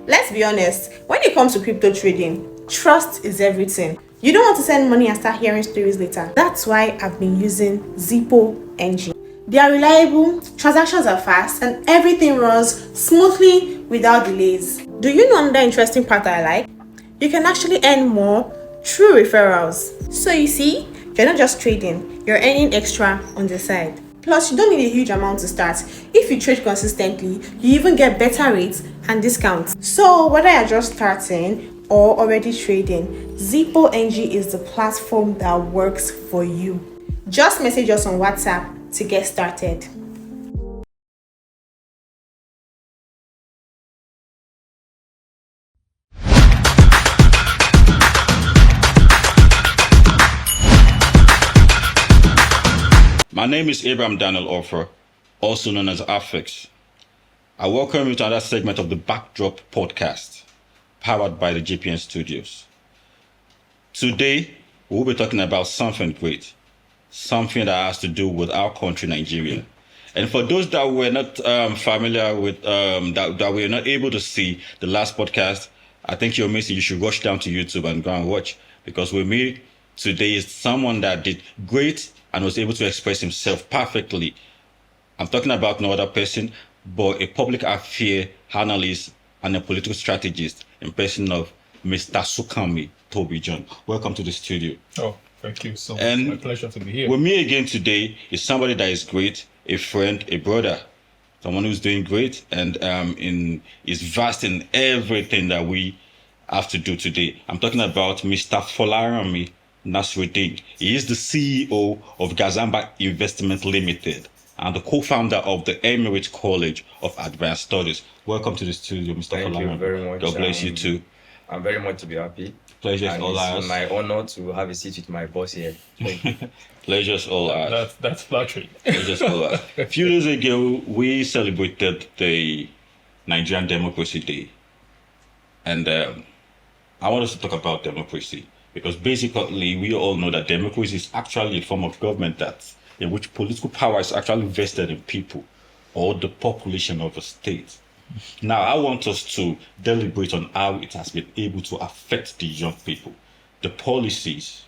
Let's be honest, when it comes to crypto trading, trust is everything. You don't want to send money and start hearing stories later. That's why I've been using Zippo NG. They are reliable, transactions are fast, and everything runs smoothly without delays. Do you know another interesting part I like? You can actually earn more through referrals. So you see, you're not just trading, you're earning extra on the side. Plus, you don't need a huge amount to start. If you trade consistently, you even get better rates and discounts. So whether you're just starting or already trading, Zippo NG is the platform that works for you. Just message us on WhatsApp to get started. My name is Abraham Daniel Offer, also known as Affix. I welcome you to another segment of the Backdrop podcast, powered by the GPN Studios. Today, we'll be talking about something great, something that has to do with our country, Nigeria. And for those that were not familiar with, that were not able to see the last podcast, I think you're missing. You should rush down to YouTube and go and watch, because with me today is someone that did great and was able to express himself perfectly. I'm talking about no other person but a public affairs analyst and a political strategist in person of Mr. Sukami Toby John. Welcome to the studio. Oh, thank you so much. And my pleasure to be here. With me again today is somebody that is great, a friend, a brother, someone who's doing great and is vast in everything that we have to do today. I'm talking about Mr. Folarami Nasruddin. He is the CEO of Gazamba Investment Limited and the co-founder of the Emirates College of Advanced Studies. Welcome to the studio, Mr. Thank Folarami. you very much. God bless you too. I'm very much to be happy. Pleasure is And all ours. it's my honor to have a seat with my boss here. Thank you. Pleasure's all ours. That's flattering. Pleasure's all ours. A few days ago, we celebrated the Nigerian Democracy Day. And I want us to talk about democracy, because basically we all know that democracy is actually a form of government in which political power is actually vested in people or the population of a state. Now, I want us to deliberate on how it has been able to affect the young people, the policies,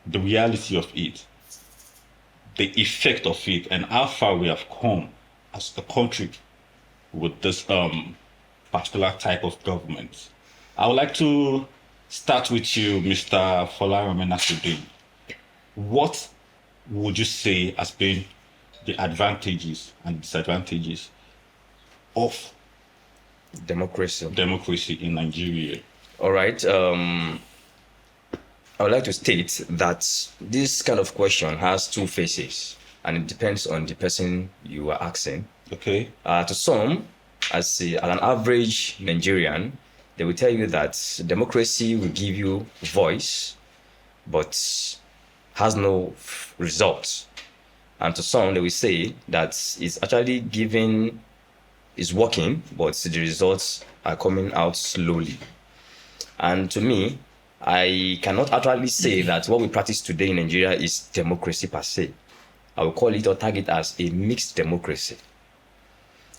the reality of it, the effect of it, and how far we have come as a country with this particular type of government. I would like to start with you, Mr. Folarami Nasruddin. What would you say has been the advantages and disadvantages of Democracy in Nigeria? All right. I would like to state that this kind of question has two faces, and it depends on the person you are asking. Okay. To some, as an average Nigerian, they will tell you that democracy will give you voice, but has no results. And to some, they will say that it's actually is working, but the results are coming out slowly. And to me, I cannot actually say that what we practice today in Nigeria is democracy per se. I will call it or tag it as a mixed democracy,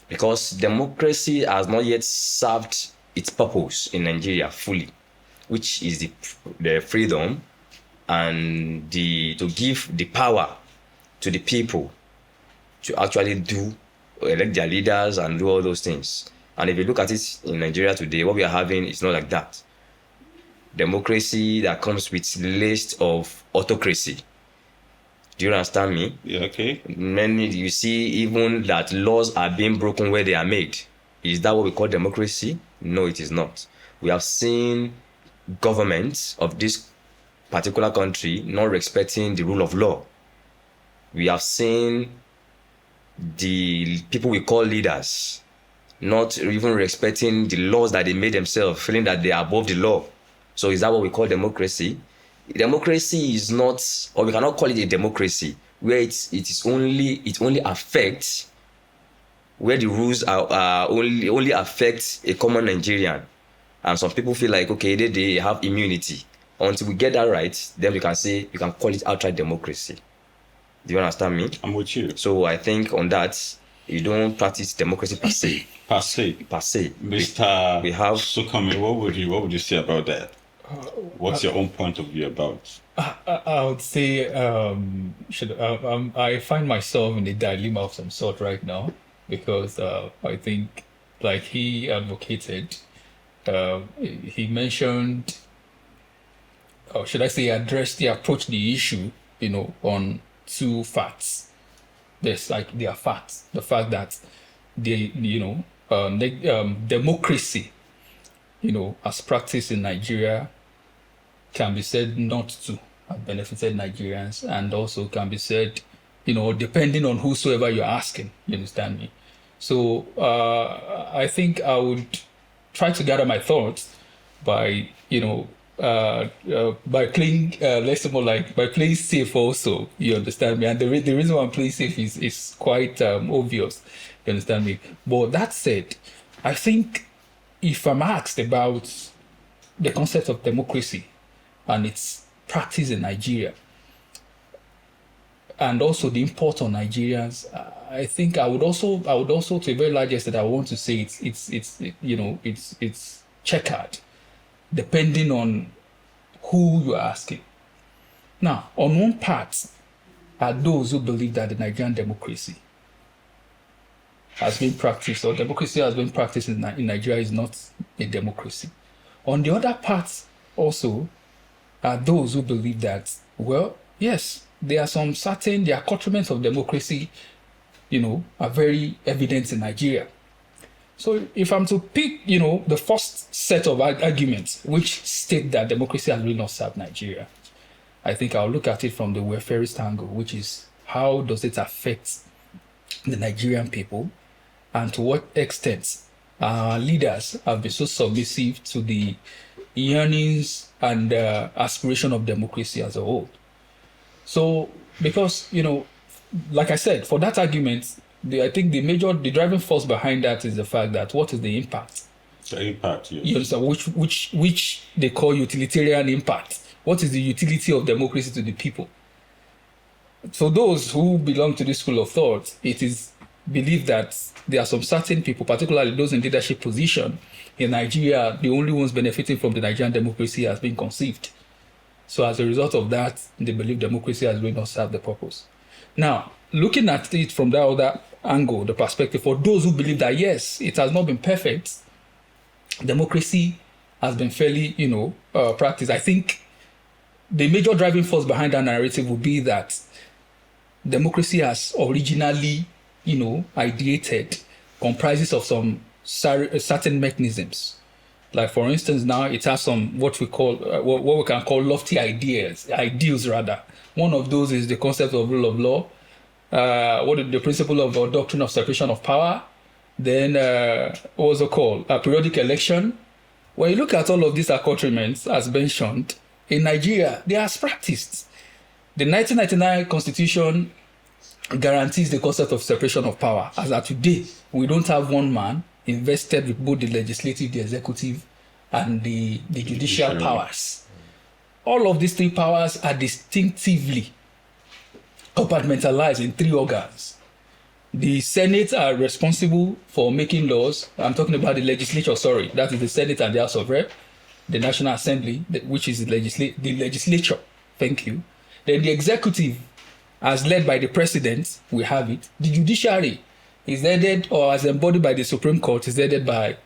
because democracy has not yet served its purpose in Nigeria fully, which is the freedom and to give the power to the people to actually elect their leaders and do all those things. And if you look at it in Nigeria today, what we are having is not like that. Democracy that comes with list of autocracy. Do you understand me? Yeah, okay. Many, you see even that laws are being broken where they are made. Is that what we call democracy? No, it is not. We have seen governments of this particular country not respecting the rule of law. We have seen the people we call leaders not even respecting the laws that they made themselves, feeling that they are above the law. So is that what we call democracy? Democracy is not, or we cannot call it a democracy, where it only affects, where the rules are only affect a common Nigerian. And some people feel like, okay, they have immunity. Until we get that right, then we can call it outright democracy. Do you understand me? I'm with you. So I think on that, you don't practice democracy per se. Per se. Per se. Mr. We have Sukami, what would you say about that? What's your own point of view about? I would say I find myself in a dilemma of some sort right now because I think, like he advocated, he mentioned, or should I say, approached the issue, on two facts. There's there are facts. The fact that democracy, as practiced in Nigeria, can be said not to have benefited Nigerians, and also can be said, depending on whosoever you're asking. You understand me? So I think I would try to gather my thoughts by, by playing, let's say more like by playing safe also. You understand me? And the reason why I'm playing safe is quite obvious. You understand me? But that said, I think if I'm asked about the concept of democracy and its practice in Nigeria, and also the import on Nigerians, I think I would also to a very large extent I want to say it's checkered, depending on who you're asking. Now, on one part are those who believe that the Nigerian democracy has been practiced, or democracy has been practiced in Nigeria is not a democracy. On the other part also are those who believe that, well, yes, there are some certain, the accoutrements of democracy, are very evident in Nigeria. So if I'm to pick, the first set of arguments which state that democracy has really not served Nigeria, I think I'll look at it from the welfarist angle, which is how does it affect the Nigerian people, and to what extent our leaders have been so submissive to the yearnings and aspiration of democracy as a whole. So, because, like I said, for that argument, I think the driving force behind that is the fact that what is the impact? The impact, yes. You understand, which they call utilitarian impact. What is the utility of democracy to the people? So those who belong to this school of thought, it is believed that there are some certain people, particularly those in leadership position in Nigeria, the only ones benefiting from the Nigerian democracy has been conceived. So as a result of that, they believe democracy has really not served the purpose. Now, looking at it from that other angle, the perspective, for those who believe that, yes, it has not been perfect, democracy has been fairly, practiced. I think the major driving force behind that narrative would be that democracy has originally, ideated, comprises of some certain mechanisms. Like, for instance, now it has some what we can call lofty ideals rather. One of those is the concept of rule of law, the principle of doctrine of separation of power. Then what was it called? A periodic election. When you look at all of these accoutrements, as mentioned, in Nigeria, they are practiced. The 1999 Constitution guarantees the concept of separation of power. As of today, we don't have one man invested with both the legislative, the executive, and the judicial powers. All of these three powers are distinctively compartmentalized in three organs. The Senate are responsible for making laws. I'm talking about the legislature, sorry. That is the Senate and the House of Rep. The National Assembly, which is the legislature. Thank you. Then the executive, as led by the president, we have it. The judiciary is headed, or as embodied by the Supreme Court, is headed by,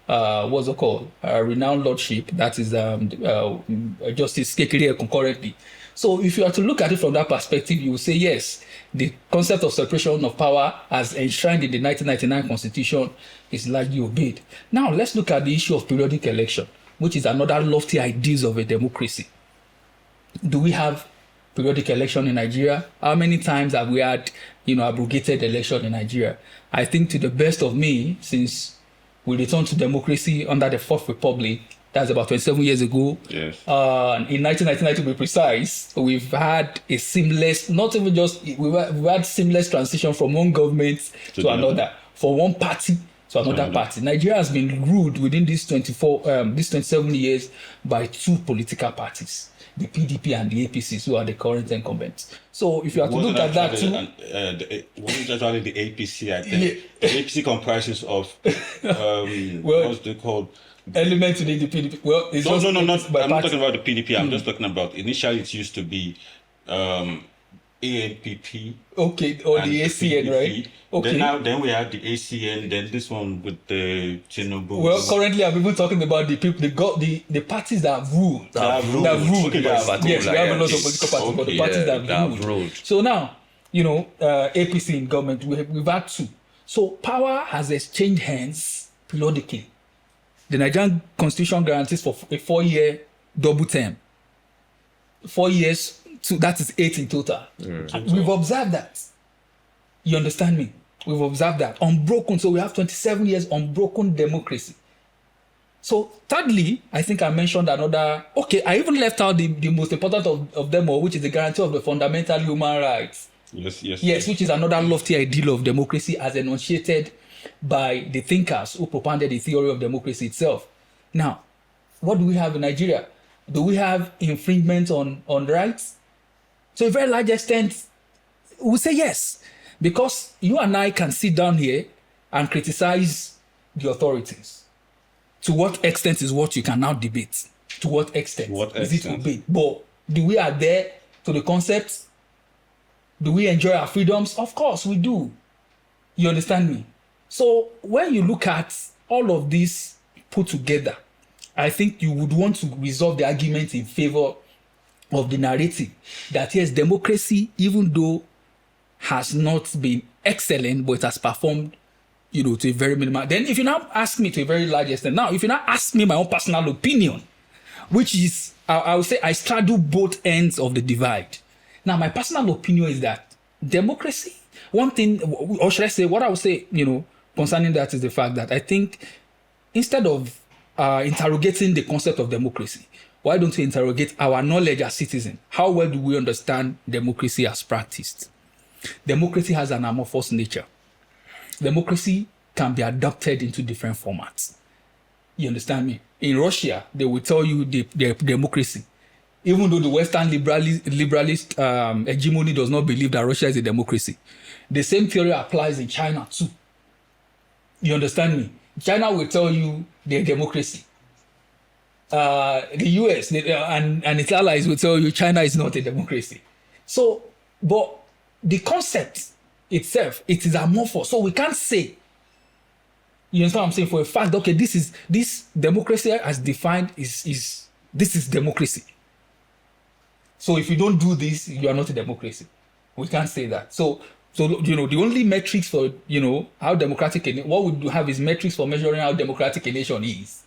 what's it called? Renowned lordship, that is Justice Kekere concurrently. So if you are to look at it from that perspective, you will say, yes, the concept of separation of power as enshrined in the 1999 Constitution is largely obeyed. Now, let's look at the issue of periodic election, which is another lofty ideal of a democracy. Do we have periodic election in Nigeria? How many times have we had, abrogated election in Nigeria? I think, to the best of me, since we returned to democracy under the Fourth Republic, that's about 27 years ago. Yes. In 1999, to be precise, we've had a seamless, not even just, we've had seamless transition from one government to another, from one party to another party. Nigeria has been ruled within these 27 years by two political parties. the PDP and the APCs, who are the current incumbents. So if you have to look at that too, wasn't actually the APC, I think. The APC comprises of what's they called? Elements in the PDP. Well, it's no, just I'm not party. talking about the PDP. I'm just talking about, initially it used to be ANPP. Okay, or the ACN, right? Okay. Then we have the ACN. Then this one with the Tinubu. Well, currently I'm even talking about the people, the parties that have ruled. That have ruled. Okay, Yes, we have a lot of political parties, but the parties that have ruled. So now, APC in government, we've had two. So power has exchanged hands periodically. The Nigerian constitution guarantees for a 4-year double term. 4 years, that is 8 in total. And we've observed that. You understand me? We've observed that. Unbroken. So we have 27 years unbroken democracy. So thirdly, I think I mentioned another. Okay, I even left out the most important of them all, which is the guarantee of the fundamental human rights. Yes, which is another lofty ideal of democracy as enunciated by the thinkers who propounded the theory of democracy itself. Now, what do we have in Nigeria? Do we have infringement on rights? To a very large extent, we say yes. Because you and I can sit down here and criticize the authorities. To what extent is what you can now debate? To what extent is it obeyed? But do we adhere to the concepts? Do we enjoy our freedoms? Of course we do. You understand me? So when you look at all of this put together, I think you would want to resolve the argument in favor of the narrative that yes, democracy, even though has not been excellent, but it has performed, to a very minimal. Then if you now ask me to a very large extent, now if you now ask me my own personal opinion, which is, I would say I straddle both ends of the divide. Now, my personal opinion is that democracy, one thing, or should I say, what I would say, concerning that is the fact that I think instead of interrogating the concept of democracy, why don't we interrogate our knowledge as citizens? How well do we understand democracy as practiced? Democracy has an amorphous nature. Democracy can be adapted into different formats. You understand me? In Russia, they will tell you their democracy. Even though the Western liberalist hegemony does not believe that Russia is a democracy. The same theory applies in China too. You understand me? China will tell you their democracy. The US and its allies will tell you China is not a democracy. So, but the concept itself, it is amorphous. So we can't say, you understand what I'm saying, for a fact, okay, this democracy as defined this is democracy. So if you don't do this, you are not a democracy. We can't say that. So the only metrics for, how democratic, what we have is metrics for measuring how democratic a nation is.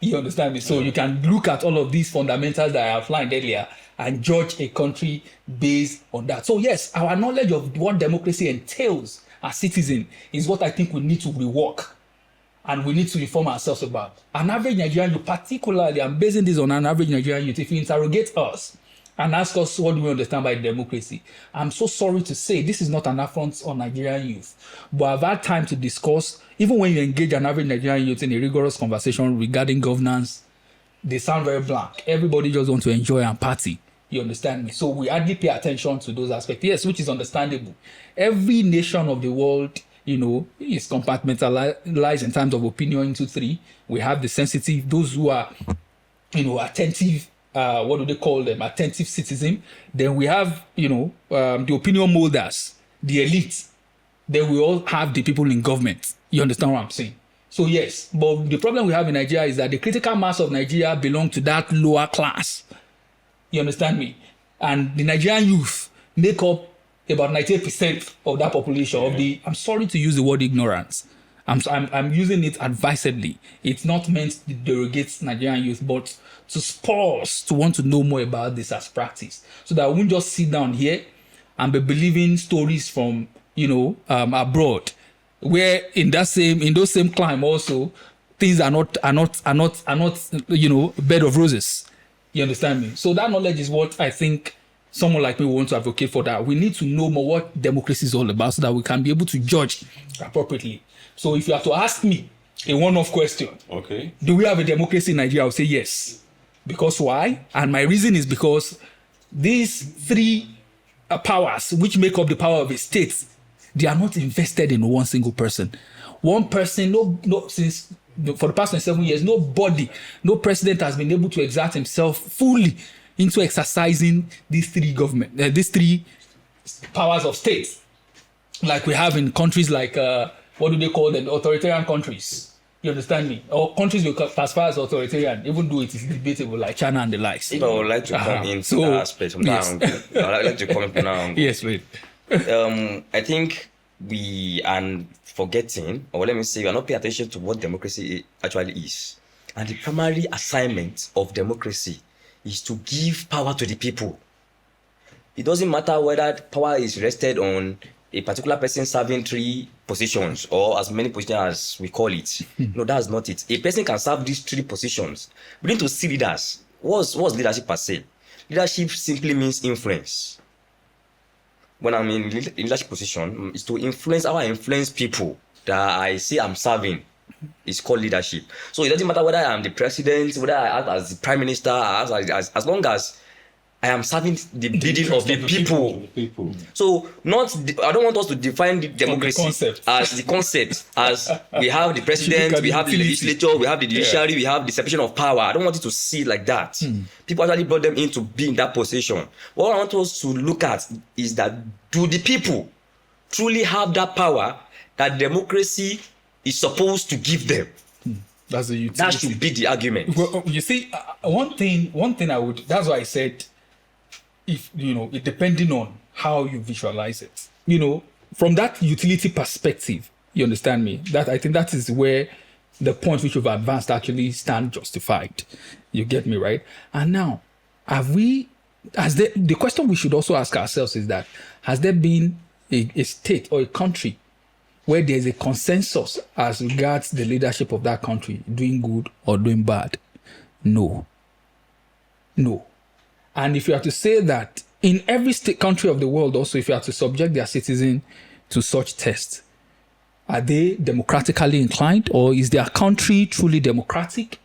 You understand me? So you can look at all of these fundamentals that I outlined earlier and judge a country based on that. So yes, our knowledge of what democracy entails as citizens is what I think we need to rework and we need to inform ourselves about. An average Nigerian youth, particularly, I'm basing this on an average Nigerian youth. If you interrogate us and ask us what do we understand by democracy, I'm so sorry to say this is not an affront on Nigerian youth. But I've had time to discuss, even when you engage an average Nigerian youth in a rigorous conversation regarding governance, they sound very blank. Everybody just wants to enjoy and party. You understand me? So we hardly pay attention to those aspects. Yes, which is understandable. Every nation of the world, is compartmentalized in terms of opinion into three. We have the sensitive, those who are, attentive, what do they call them? Attentive citizen. Then we have, the opinion molders, the elite. Then we all have the people in government. You understand what I'm saying? So yes, but the problem we have in Nigeria is that the critical mass of Nigeria belong to that lower class. You understand me? And the Nigerian youth make up about 98% of that population. I'm sorry to use the word ignorance. I'm using it advisedly. It's not meant to derogate Nigerian youth, but to spur us to want to know more about this as practice, so that we won't just sit down here and be believing stories from abroad, where in those same climb also things are not bed of roses. You understand me? So that knowledge is what I think someone like me will want to advocate for. That we need to know more what democracy is all about, so that we can be able to judge appropriately. So if you have to ask me a one-off question, okay, do we have a democracy in Nigeria? I would say yes. Because why? And my reason is because these three powers, which make up the power of a state, they are not invested in one single person. One person, since for the past 27 years, no president has been able to exert himself fully into exercising these three powers of state, like we have in countries like what do they call them? Authoritarian countries. You understand me? Or countries we classify as authoritarian, even though it is debatable, like China and the likes. If I would like to come into that aspect from yes. that angle, I would like to comment from that angle. Yes, wait. I think we are forgetting, or let me say, we are not paying attention to what democracy actually is. And the primary assignment of democracy is to give power to the people. It doesn't matter whether power is rested on a particular person serving 3 positions or as many positions as we call it. No, that's not it. A person can serve these 3 positions. We need to see leaders. What's leadership per se? Leadership simply means influence. When I'm in leadership position, is to influence people that I say I'm serving. It's called leadership. So it doesn't matter whether I'm the president, whether I act as the prime minister, as long as I am serving the bidding of the people. So I don't want us to define the democracy as the concept, as we have the president, we have the legislature, we have the judiciary, we have the separation of power. I don't want it to see it like that. People actually brought them in to be in that position. What I want us to look at is that, do the people truly have that power that democracy is supposed to give them? That's the utility. That should be the argument. Well, you see, one thing I would, that's why I said, if it depending on how you visualize it, from that utility perspective, you understand me, that I think that is where the point which we've advanced actually stand justified. You get me, right? And now, the question we should also ask ourselves is that, has there been a state or a country where there's a consensus as regards the leadership of that country doing good or doing bad? No. And if you are to say that in every country of the world also, if you are to subject their citizen to such tests, are they democratically inclined, or is their country truly democratic?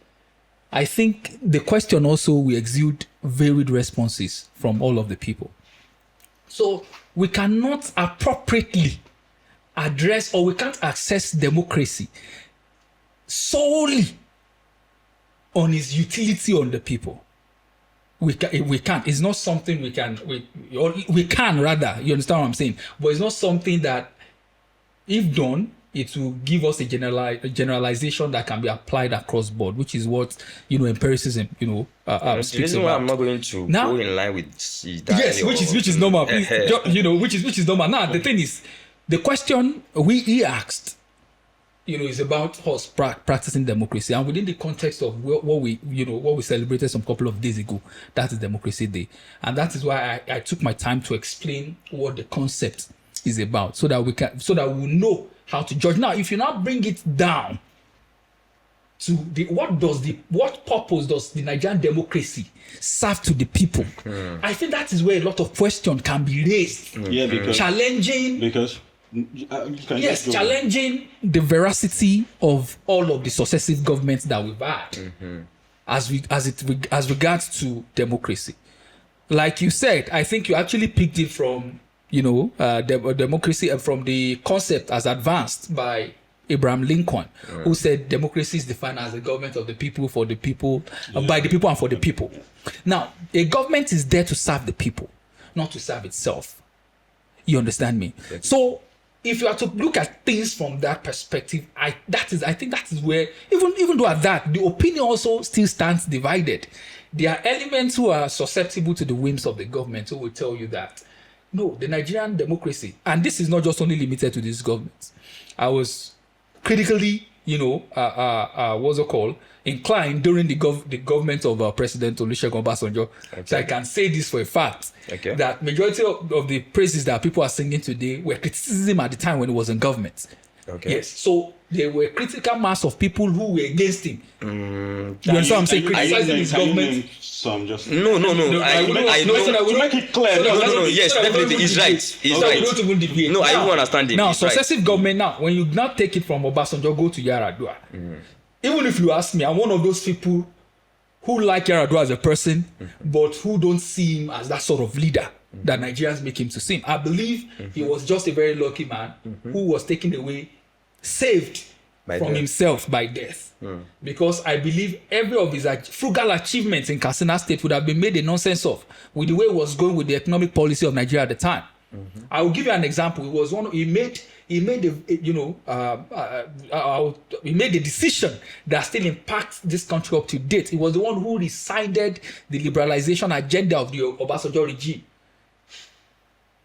I think the question also will exude varied responses from all of the people. So we cannot appropriately address, or we can't access democracy solely on its utility on the people. We can't. It's not something we can rather. You understand what I'm saying? But it's not something that, if done, it will give us a generalization that can be applied across board, which is what empiricism the reason why I'm not going to go in line with that. Yes, which is normal. Which is normal. Now the thing is, the question he asked, is about us practicing democracy, and within the context of what we celebrated some couple of days ago, that is Democracy Day, and that is why I took my time to explain what the concept is about, so that we know how to judge. Now, if you now bring it down to what purpose does the Nigerian democracy serve to the people? I think that is where a lot of questions can be raised. Challenging the veracity of all of the successive governments that we've had, as regards to democracy. Like you said, I think you actually picked it from democracy, from the concept as advanced by Abraham Lincoln, who said democracy is defined as the government of the people, for the people, by the people and for the people. Now, a government is there to serve the people, not to serve itself. You understand me? So, if you are to look at things from that perspective, I think that is where, even though at that, the opinion also still stands divided. There are elements who are susceptible to the whims of the government who will tell you that, no, the Nigerian democracy, and this is not just only limited to this government. I was critically, inclined during the government of President Olusegun Obasanjo. Okay. So I can say this for a fact, that majority of the praises that people are singing today were criticism at the time when he was in government. Okay. Yes. So there were critical mass of people who were against him. You understand what I'm saying? Criticizing his government. No. I to make it clear. Yes, definitely. He's right. He's right. We don't even debate. No, I don't understand him. Now, successive government, now, when you now take it from Obasanjo, go to Yaradua. Even if you ask me, I'm one of those people who like Yaradua as a person, but who don't see him as that sort of leader that Nigerians make him to seem. I believe he was just a very lucky man who was taken away, saved from himself by death. Because I believe every of his frugal achievements in Katsina State would have been made a nonsense of with the way it was going with the economic policy of Nigeria at the time. I will give you an example. It was he made he made a decision that still impacts this country up to date. He was the one who decided the liberalization agenda of the Obasanjo regime.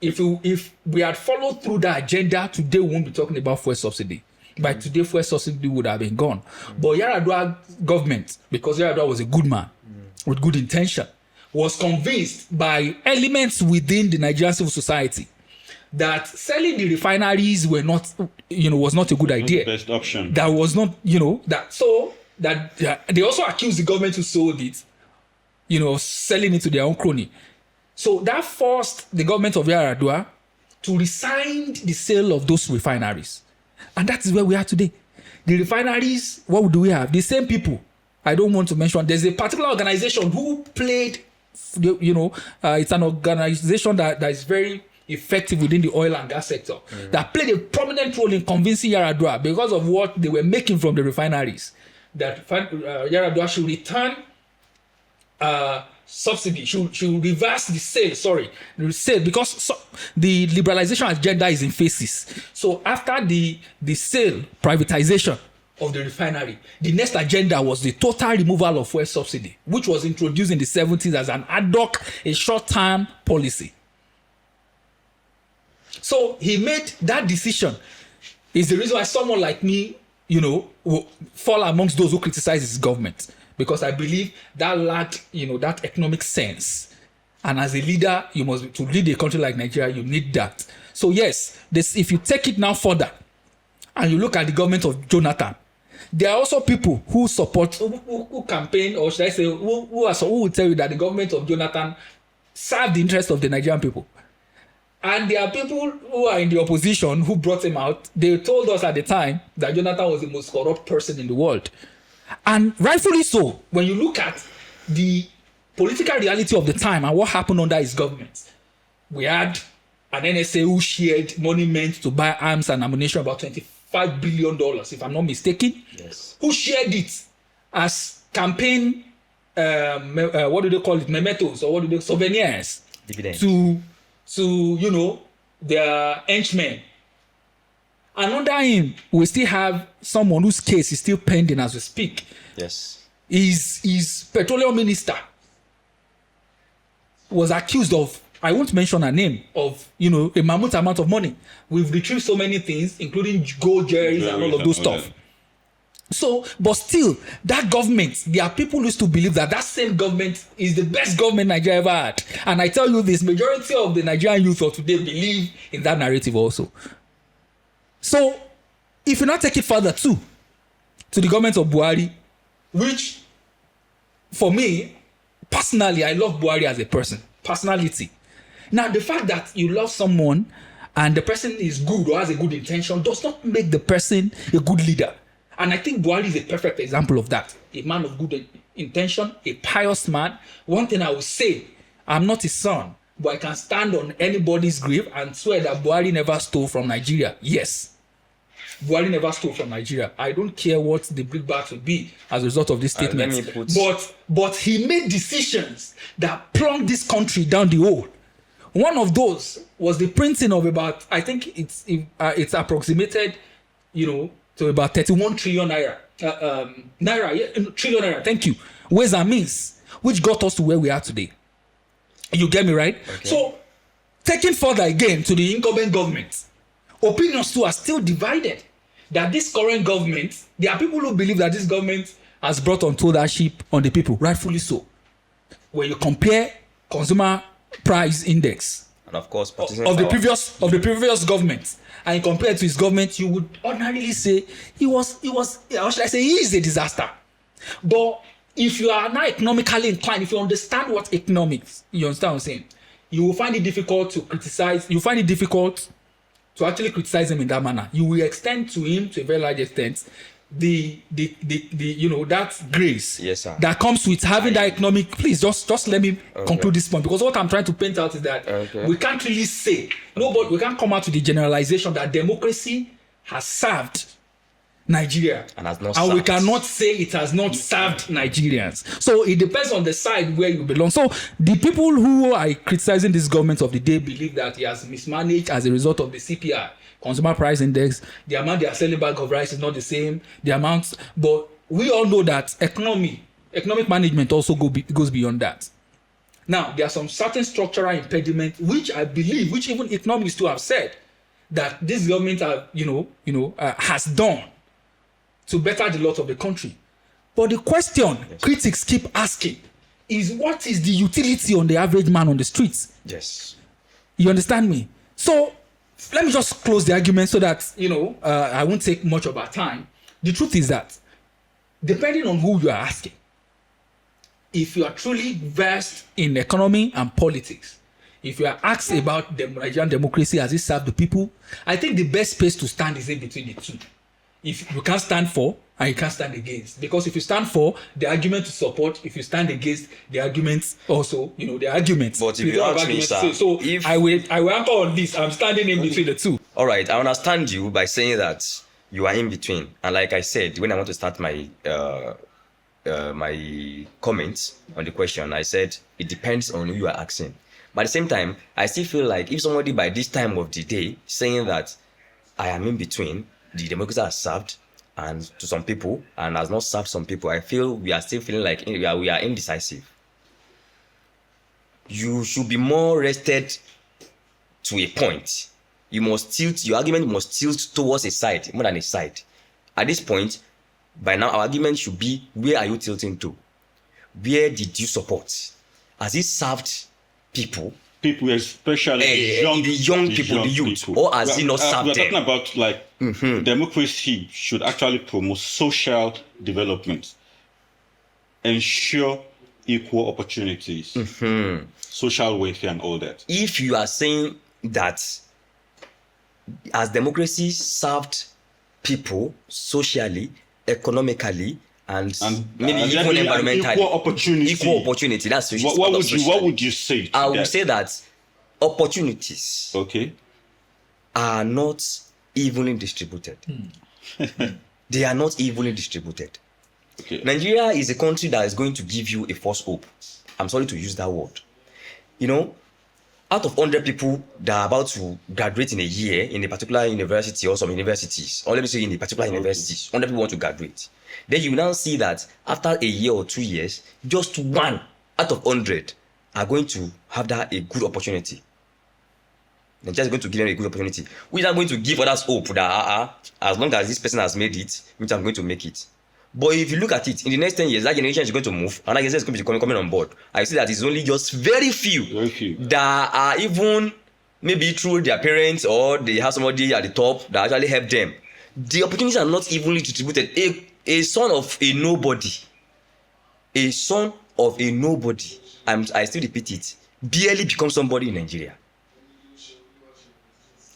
If we had followed through that agenda, today we won't be talking about fuel subsidy. By today, fuel subsidy would have been gone. But Yaradua government, because Yaradua was a good man with good intention, was convinced by elements within the Nigerian civil society that selling the refineries was not a good idea. The best option. That was not, they also accused the government who sold it, selling it to their own crony. So that forced the government of Yaradua to rescind the sale of those refineries. And that is where we are today. The refineries, what do we have? The same people. I don't want to mention. There's a particular organization who played, it's an organization that is very effective within the oil and gas sector, that played a prominent role in convincing Yaradua because of what they were making from the refineries, that Yaradua should return subsidy, should reverse the sale, because the liberalization agenda is in phases. So after the sale, privatization of the refinery, the next agenda was the total removal of fuel subsidy, which was introduced in the 70s as an ad hoc, a short-term policy. So he made that decision. Is the reason why someone like me, will fall amongst those who criticize his government. Because I believe that lacked, that economic sense. And as a leader, to lead a country like Nigeria, you need that. So yes, if you take it now further, and you look at the government of Jonathan, there are also people who support, who campaign, or should I say, who will tell you that the government of Jonathan served the interest of the Nigerian people. And there are people who are in the opposition who brought him out. They told us at the time that Jonathan was the most corrupt person in the world. And rightfully so, when you look at the political reality of the time and what happened under his government, we had an NSA who shared money meant to buy arms and ammunition, about $25 billion, if I'm not mistaken, who shared it as campaign, what do they call it, mementos, or souvenirs, dividends, to their henchmen. And under him, we still have someone whose case is still pending as we speak. Yes. His petroleum minister was accused of, I won't mention her name, of, a mammoth amount of money. We've retrieved so many things, including gold jewelries and all of those stuff. So, but still, that government, there are people who used to believe that same government is the best government Nigeria ever had. And I tell you this, majority of the Nigerian youth of today believe in that narrative also. So, if you not take it further too, to the government of Buhari, which, for me, personally, I love Buhari as a person, personality. Now, the fact that you love someone and the person is good or has a good intention does not make the person a good leader. And I think Buhari is a perfect example of that. A man of good intention, a pious man. One thing I will say, I'm not his son, but I can stand on anybody's grave and swear that Buhari never stole from Nigeria. Yes. Buhari never stole from Nigeria. I don't care what the brickbats will be as a result of this statement. But he made decisions that plunged this country down the hole. One of those was the printing of about, I think it's approximated, to about 31 trillion naira. Trillion naira, thank you. Ways and means, which got us to where we are today. You get me, right? Okay. So, taking further again to the incumbent government, opinions too are still divided. That this current government, there are people who believe that this government has brought untold hardship on the people, rightfully so. When you compare consumer price index, and of course, of the previous government, and compared to his government, you would ordinarily say he is a disaster. But if you are now economically inclined, if you understand what economics, you understand what I'm saying, you will find it difficult to criticize. You find it difficult to actually criticize him in that manner. You will extend to him to a very large extent the that grace Yes, sir. that comes with having that economic. Please just let me conclude this point, because what I'm trying to paint out is that we can't really say we can't come out with the generalization that democracy has served Nigeria, And has not and we served. cannot say it has not served Nigerians. So it depends on the side where you belong. So the people who are criticizing this government of the day believe that he has mismanaged as a result of the CPI, Consumer Price Index. The amount they are selling bag of rice is not the same. The amount, but we all know that economic management also goes beyond that. Now, there are some certain structural impediments which I believe, which even economists too have said, that this government has done to better the lot of the country. But the question critics keep asking is, what is the utility on the average man on the streets? Yes. You understand me? So let me just close the argument so that I won't take much of our time. The truth is that depending on who you are asking, if you are truly versed in economy and politics, if you are asked about the Nigerian democracy as it served the people, I think the best place to stand is in between the two. If you can't stand for and you can't stand against, because if you stand for, the argument to support; if you stand against, the arguments also, the arguments. But if you ask me, sir, if I will anchor on this. I'm standing in between the two. all right, I understand you by saying that you are in between, and like I said, when I want to start my my comments on the question, I said it depends on who you are asking. But at the same time, I still feel like if somebody by this time of the day saying that I am in between, the democracy has served and to some people and has not served some people, I feel we are still feeling like we are indecisive. You should be more rested to a point. You must tilt, your argument must tilt towards a side more than a side. At this point, by now, our argument should be, where are you tilting to? Where did you support? Has it served people? People, especially the young people, the youth, or has it not served we're them? talking about like democracy should actually promote social development, ensure equal opportunities, social welfare, and all that. If you are saying that as democracy served people socially, economically, and maybe even environmentally, equal opportunity. That's what would you say? I would say that opportunities are not evenly distributed. They are not evenly distributed. Okay. Nigeria is a country that is going to give you a false hope. I'm sorry to use that word. Out of 100 people that are about to graduate in a year in a particular university or some universities, or let me say in a particular universities, 100 people want to graduate. Then you now see that after a year or 2 years, just one out of 100 are going to have that a good opportunity. They're just going to give them a good opportunity. We are going to give others hope that as long as this person has made it, which I'm going to make it. But if you look at it, in the next 10 years, that generation is going to move, and that generation is going to be coming on board. I see that it's only just very few that are even maybe through their parents or they have somebody at the top that actually help them. The opportunities are not evenly distributed. A son of a nobody, I still repeat it, barely becomes somebody in Nigeria.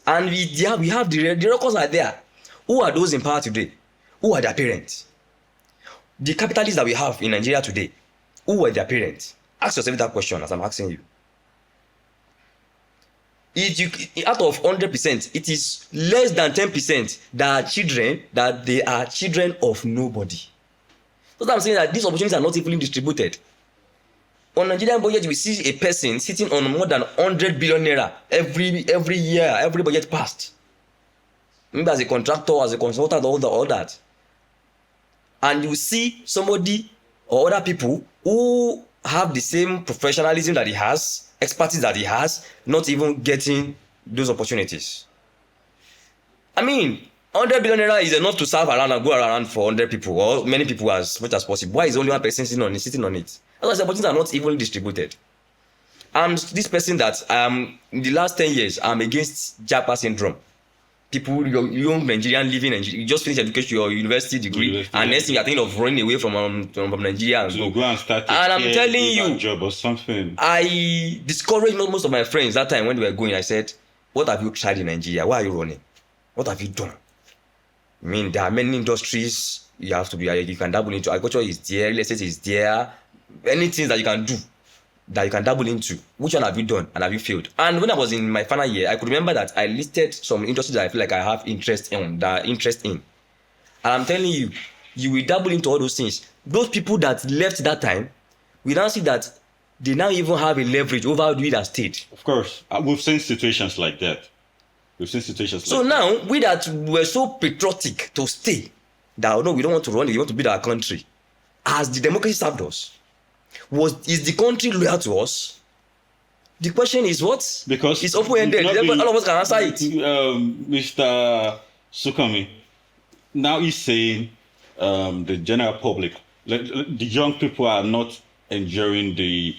And we have the records are there. Who are those in power today? Who are their parents? The capitalists that we have in Nigeria today, who were their parents? Ask yourself that question as I'm asking you. Out of 100%, it is less than 10% that they are children of nobody. So I'm saying that these opportunities are not evenly distributed. On Nigerian budget, we see a person sitting on more than 100 billion naira every year, every budget passed. Maybe as a contractor, as a consultant, all that. And you see somebody or other people who have the same professionalism that he has, expertise that he has, not even getting those opportunities. I mean, 100 billion naira is enough to serve around and go around for 100 people or many people as much as possible. Why is only one person sitting on it? Otherwise, the opportunities are not evenly distributed. I'm this person that in the last 10 years, I'm against Japa syndrome. People, young Nigerian living in Nigeria, you just finish education, your university degree, and next thing you're thinking of running away from Nigeria and go and start and I'm telling you, job or something. I discouraged most of my friends that time when we were going. I said, "What have you tried in Nigeria? Why are you running? What have you done?" I mean, there are many industries you have to be, you can dabble into. Agriculture is there, real estate is there, anything that you can do, that you can dabble into. Which one have you done and have you failed? And when I was in my final year, I could remember that I listed some industries that I feel like I have interest in. And I'm telling you, you will dabble into all those things. Those people that left that time, we now see that they now even have a leverage over we that stayed. Of course, we've seen situations like that. We've seen situations So like now, that. we that were so patriotic to stay, that no, we don't want to run it, we want to build our country. Has the democracy served us? Is the country loyal to us? The question is what? Because it's open-ended. All of us can answer it. Mr. Sukami, now he's saying the general public, the young people are not enjoying the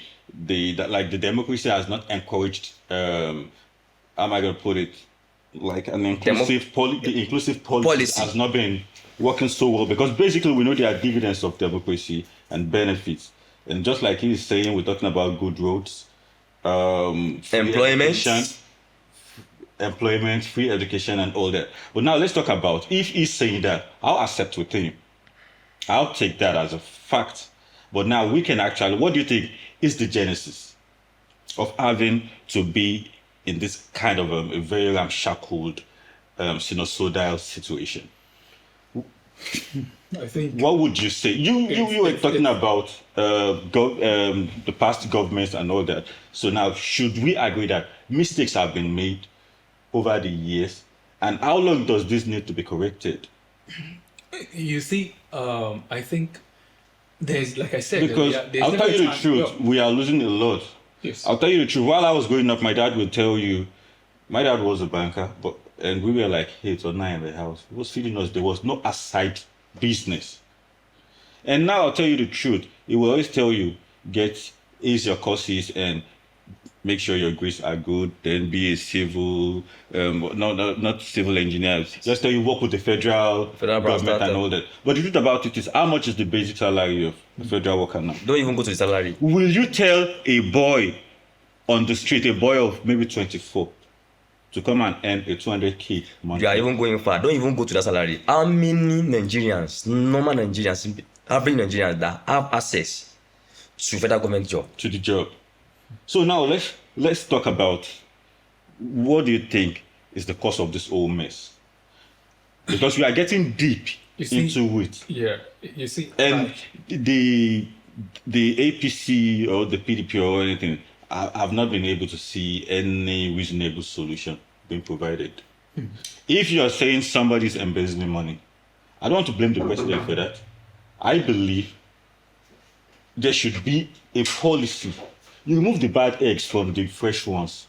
democracy has not encouraged. How am I going to put it? Like an inclusive the inclusive policy has not been working so well, because basically we know there are dividends of democracy and benefits, and just like he's saying, we're talking about good roads, employment, free education, and all that. But now let's talk about, if he's saying that, I'll accept with him. I'll take that as a fact. But now we can actually, what do you think is the genesis of having to be in this kind of a very ramshackled, sinusoidal situation? I think. What would you say? You were talking about the past governments and all that. So now, should we agree that mistakes have been made over the years, and how long does this need to be corrected? You see, I think there's, like I said, because I'll tell you the truth, we are losing a lot. Yes. I'll tell you the truth. While I was growing up, my dad would tell you, my dad was a banker, and we were like 8 or 9 in the house. He was feeding us. There was no aside business. And now I'll tell you the truth. He will always tell you, ace your courses and make sure your grades are good. Then be a civil, not civil engineer. Just tell you work with the federal government and all that. But the truth about it is, how much is the basic salary of a federal worker now? Don't even go to the salary. Will you tell a boy on the street, a boy of maybe 24, to come and earn a 200k month? You are even going far. Don't even go to that salary. How many Nigerians, normal Nigerians, average Nigerians that have access to federal government job? To the job. So now let's talk about, what do you think is the cause of this whole mess? Because we are getting deep into it. Yeah, you see. And the APC or the PDP or anything, I've not been able to see any reasonable solution being provided. If you are saying somebody's embezzling money, I don't want to blame the president for that. I believe there should be a policy. You remove the bad eggs from the fresh ones.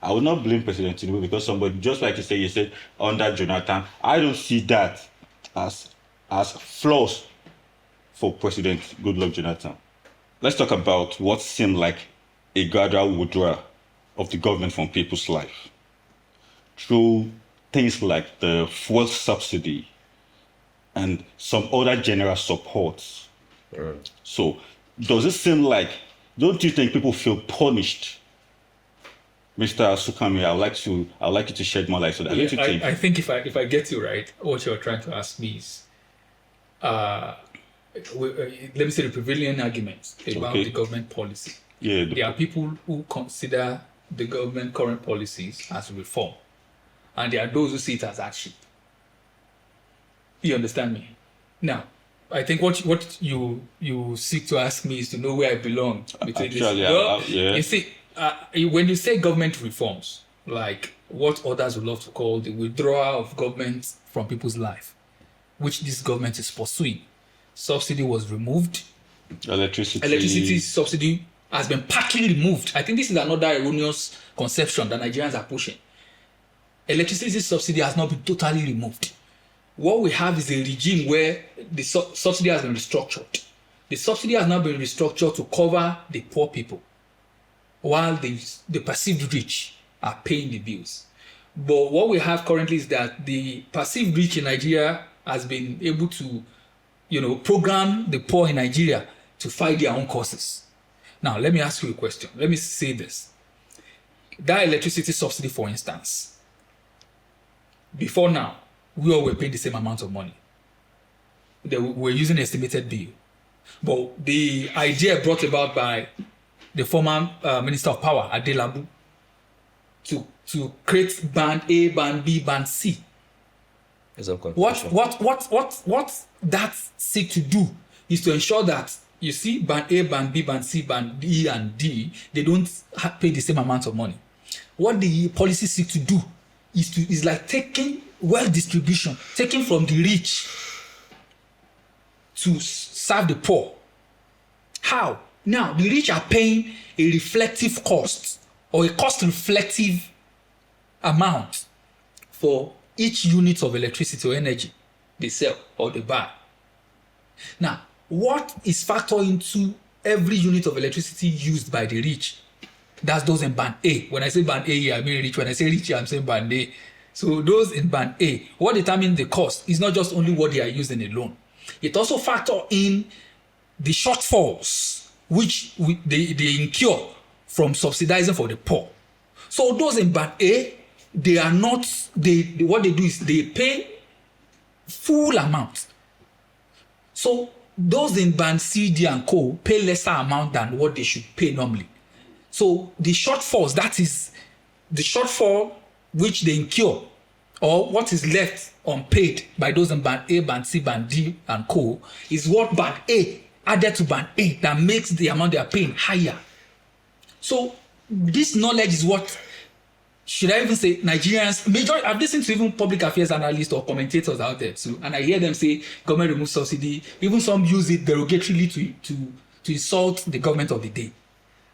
I will not blame President Tinubu, because somebody, just like you said under Jonathan, I don't see that as flaws for President Goodluck Jonathan. Let's talk about what seemed like a gradual withdrawal of the government from people's life through things like the fuel subsidy and some other general supports. So does it seem like, don't you think people feel punished? Mr. Sukami, I'd like you to shed more light on that. I think if I get you right, what you're trying to ask me is, let me say the prevailing arguments about the government policy. Yeah, there are people who consider the government current policies as reform, and there are those who see it as action. You understand me? Now, I think what you seek to ask me is to know where I belong between this. Well, you see, when you say government reforms, like what others would love to call the withdrawal of government from people's life, which this government is pursuing, subsidy was removed. Electricity subsidy has been partly removed. I think this is another erroneous conception that Nigerians are pushing. Electricity subsidy has not been totally removed. What we have is a regime where the subsidy has been restructured. The subsidy has now been restructured to cover the poor people, while the perceived rich are paying the bills. But what we have currently is that the perceived rich in Nigeria has been able to, program the poor in Nigeria to fight their own causes. Now, let me ask you a question. Let me say this. That electricity subsidy, for instance, before now, we all were paying the same amount of money. they were using estimated bill. But the idea brought about by the former Minister of Power, Adelabu, to create band A, band B, band C. What that seek to do is to ensure that, you see, band A, band B, band C, band E, and D, they don't pay the same amount of money. What the policy seek to do is like taking wealth distribution, taking from the rich to serve the poor. How? Now, the rich are paying a reflective cost, or a cost reflective amount for each unit of electricity or energy they sell or they buy. Now, what is factored into every unit of electricity used by the rich? That's those in band A. When I say band A, I mean rich. When I say rich, I'm saying band A. So those in band A, what determines the cost is not just only what they are using alone. It also factors in the shortfalls which they incur from subsidizing for the poor. So those in band A, they are not, what they do is they pay full amount. So those in band C, D, and Co pay lesser amount than what they should pay normally. So the shortfalls, that is the shortfall which they incur, or what is left unpaid by those in band A, band C, band D, and Co, is what band A added to band A that makes the amount they are paying higher. So this knowledge is what, should I even say, Nigerians, majority, I've listened to even public affairs analysts or commentators out there too, and I hear them say government remove subsidy. Even some use it derogatorily to insult the government of the day.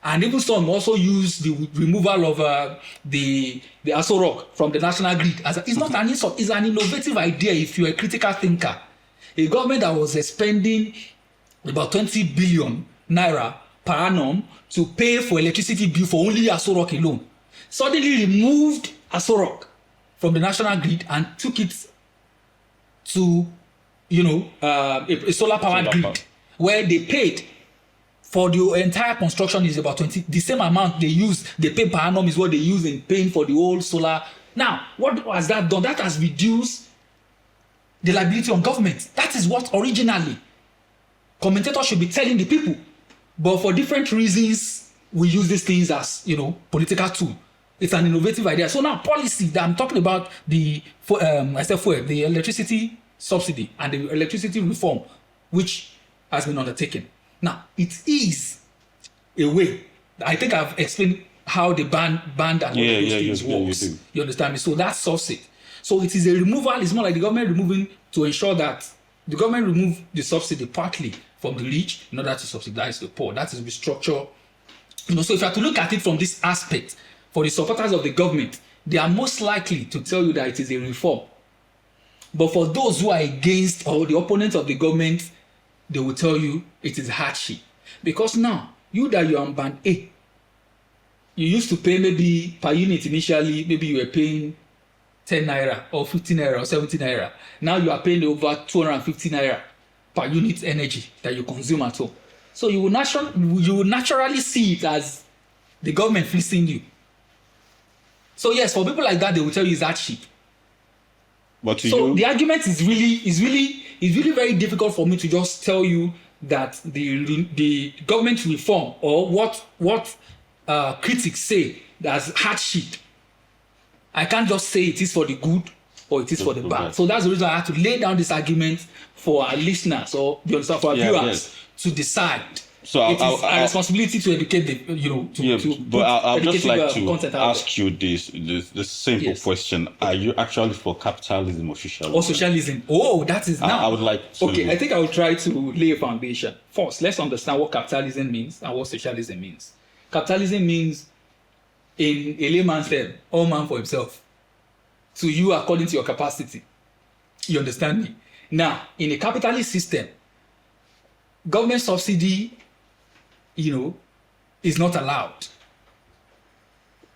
And even some also use the removal of the Aso Rock from the national grid. It's not an insult, it's an innovative idea if you're a critical thinker. A government that was spending about 20 billion naira per annum to pay for electricity bill for only Aso Rock alone suddenly removed Aso Rock from the national grid and took it to, a solar powered grid where they paid for the entire construction is about 20. The same amount they pay per annum is what they use in paying for the whole solar. Now, what has that done? That has reduced the liability on government. That is what originally commentators should be telling the people. But for different reasons, we use these things as, political tool. It's an innovative idea. So now policy that I'm talking about, the electricity subsidy and the electricity reform, which has been undertaken. Now, it is a way. I think I've explained how the band and all those things works. You understand me? So that solves it. So it is a removal. It's more like the government removing to ensure that the government remove the subsidy partly from the rich in order to subsidize the poor. That is restructure. So if you have to look at it from this aspect, for the supporters of the government, they are most likely to tell you that it is a reform. But for those who are against or the opponents of the government, they will tell you it is hardship. Because now, you are on band A. You used to pay maybe per unit initially, maybe you were paying 10 naira or 15 naira or 70 naira. Now you are paying over 250 naira per unit energy that you consume at home. So you will naturally see it as the government fleecing you. So yes, for people like that, they will tell you it's hardship. But the argument is really very difficult for me to just tell you that the government reform or what critics say as hardship. I can't just say it is for the good or it is for the bad. So that's the reason I have to lay down this argument for our listeners or for our viewers to decide. So it is our responsibility to educate the but I'll just like to ask you this simple question: are you actually for capitalism or socialism? Or socialism? Oh, that is now. I would like to. Okay, I think I will try to lay a foundation. First, let's understand what capitalism means and what socialism means. Capitalism means, in a layman's term, all man for himself. To you according to your capacity. You understand me? Now, in a capitalist system, government subsidy is not allowed.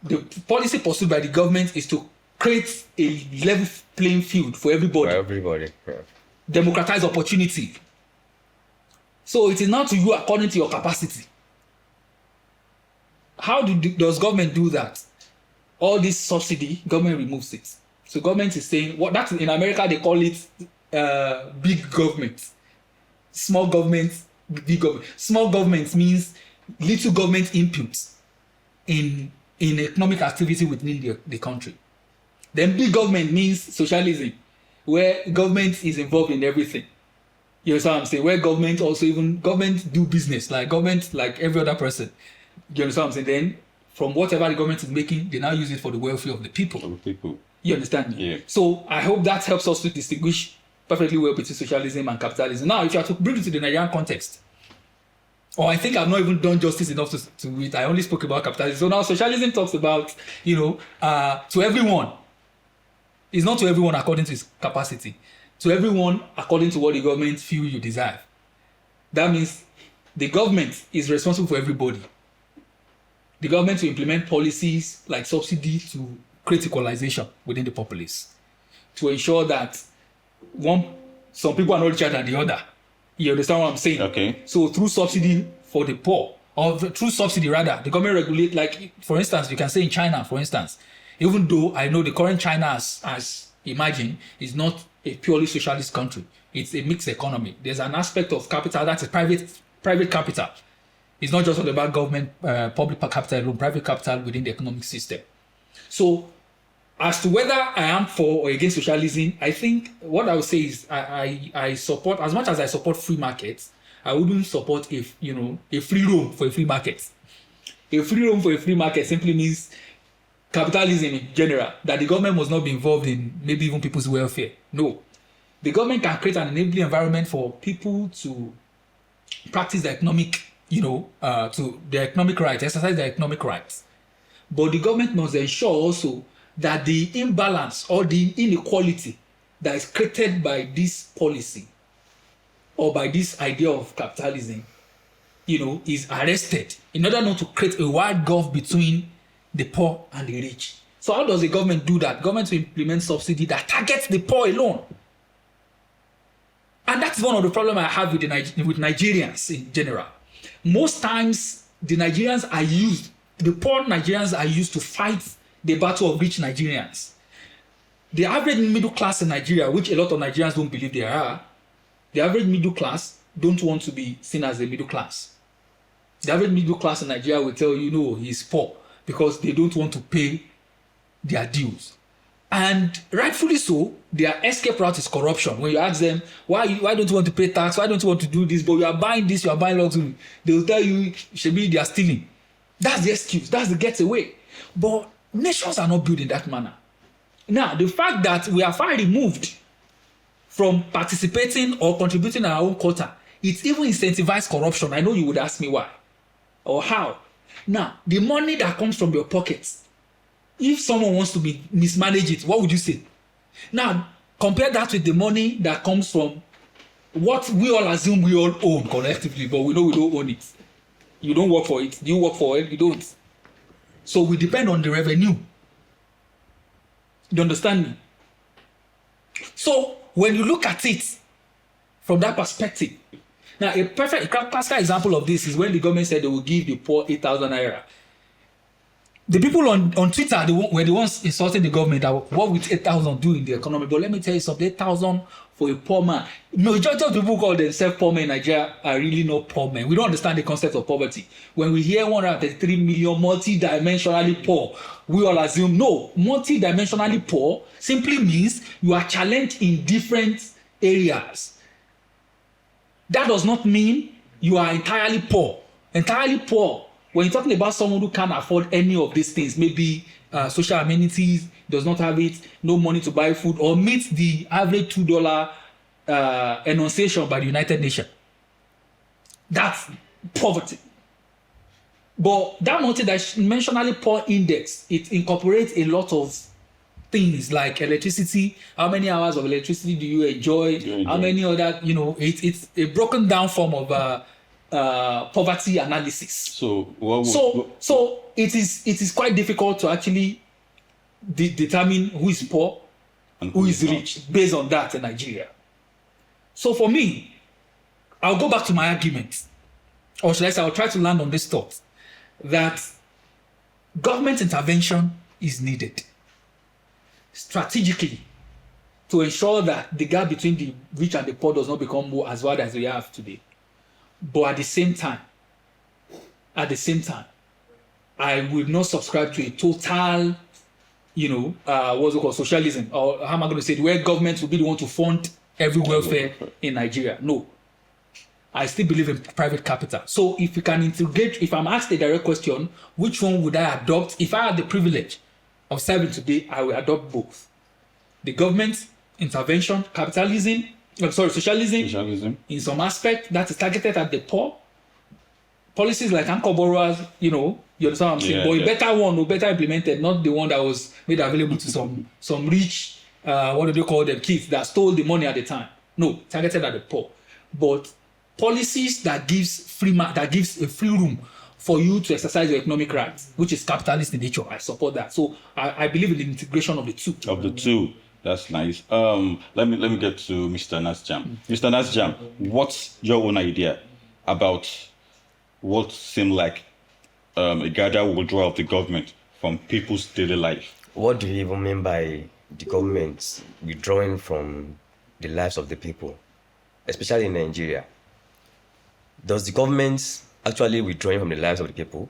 The policy pursued by the government is to create a level playing field for everybody. Yeah. Democratize opportunity. So it is not to you according to your capacity. How does government do that? All this subsidy, government removes it. So government is saying, in America they call it big government. small government, big government. Small government means little government input in economic activity within the country. Then big government means socialism, where government is involved in everything. You understand what I'm saying? Where government do business, like government, like every other person. You understand what I'm saying? Then from whatever the government is making, they now use it for the welfare of the people. You understand me? Yeah. So I hope that helps us to distinguish perfectly well between socialism and capitalism. Now, if you are to bring it to the Nigerian context, or I think I've not even done justice enough to it. I only spoke about capitalism. So now socialism talks about, to everyone. It's not to everyone according to his capacity. To everyone according to what the government feel you deserve. That means the government is responsible for everybody. The government will implement policies like subsidy to create equalization within the populace, to ensure that some people are not richer than the other. You understand what I'm saying? Okay. So through subsidy for the poor, through subsidy rather, the government regulate, like for instance, you can say in China, for instance, even though I know the current China as imagined is not a purely socialist country, it's a mixed economy. There's an aspect of capital that's a private capital. It's not just all about government, public capital alone, private capital within the economic system. So as to whether I am for or against socialism, I think what I would say is I support, as much as I support free markets, I wouldn't support a free roam for a free market. A free roam for a free market simply means capitalism in general, that the government must not be involved in maybe even people's welfare. No. The government can create an enabling environment for people to practice their economic, to their economic rights, exercise their economic rights. But the government must ensure also that the imbalance or the inequality that is created by this policy or by this idea of capitalism, is arrested in order not to create a wide gulf between the poor and the rich. So how does the government do that? Government will implement subsidy that targets the poor alone. And that's one of the problems I have with Nigerians in general. Most times, the poor Nigerians are used to fight the battle of rich Nigerians. The average middle class in Nigeria, which a lot of Nigerians don't believe they are, the average middle class don't want to be seen as a middle class. The average middle class in Nigeria will tell you, no, he's poor, because they don't want to pay their dues. And rightfully so, their escape route is corruption. When you ask them, why don't you want to pay tax? Why don't you want to do this? But you are buying this, you are buying luxury. They will tell you, Shebi, they are stealing. That's the excuse. That's the getaway. But nations are not built in that manner. Now, the fact that we are far removed from participating or contributing our own quota, it even incentivizes corruption. I know you would ask me why or how. Now, the money that comes from your pockets, if someone wants to mismanage it, what would you say? Now, compare that with the money that comes from what we all assume we all own collectively, but we know we don't own it. You don't work for it. You work for it, you don't. So we depend on the revenue. You understand me? So when you look at it from that perspective, now a classical example of this is when the government said they will give the poor 8,000 naira. The people on Twitter were the ones insulting the government that what would 8,000 do in the economy? But let me tell you something, 8,000 for a poor man. Majority of the people who call themselves poor men in Nigeria are really not poor men. We don't understand the concept of poverty. When we hear 133 million multi-dimensionally poor, we all assume, no, multi-dimensionally poor simply means you are challenged in different areas. That does not mean you are entirely poor. Entirely poor, when you're talking about someone who can't afford any of these things, maybe social amenities, does not have it, no money to buy food, or meets the average $2 enunciation by the United Nations. That's poverty. But that multidimensionally poor index, it incorporates a lot of things like electricity. How many hours of electricity do you enjoy? How many other, it's a broken down form of poverty analysis. So it is quite difficult to actually determine who is poor and who is rich based on that in Nigeria. So for me, I'll go back to my argument, or should I say I'll try to land on this thought that government intervention is needed strategically to ensure that the gap between the rich and the poor does not become more as wide as we have today. But at the same time, I will not subscribe to a total, what's it called, socialism, or how am I going to say it, where government will be the one to fund every welfare in Nigeria. No. I still believe in private capital. So if you can integrate, if I'm asked a direct question, which one would I adopt? If I had the privilege of serving today, I will adopt both. The government intervention, socialism, in some aspect that is targeted at the poor. Policies like anchor borrowers, you understand what I'm saying? But a better one, better implemented, not the one that was made available to some rich, what do they call them, kids that stole the money at the time. No, targeted at the poor. But policies that gives a free room for you to exercise your economic rights, which is capitalist in nature. I support that. So I believe in the integration of the two. That's nice. Let me get to Mr. Nasjam. Mr. Nasjam, what's your own idea about what seemed like a gradual withdrawal of the government from people's daily life? What do you even mean by the government withdrawing from the lives of the people, especially in Nigeria? Does the government actually withdrawing from the lives of the people?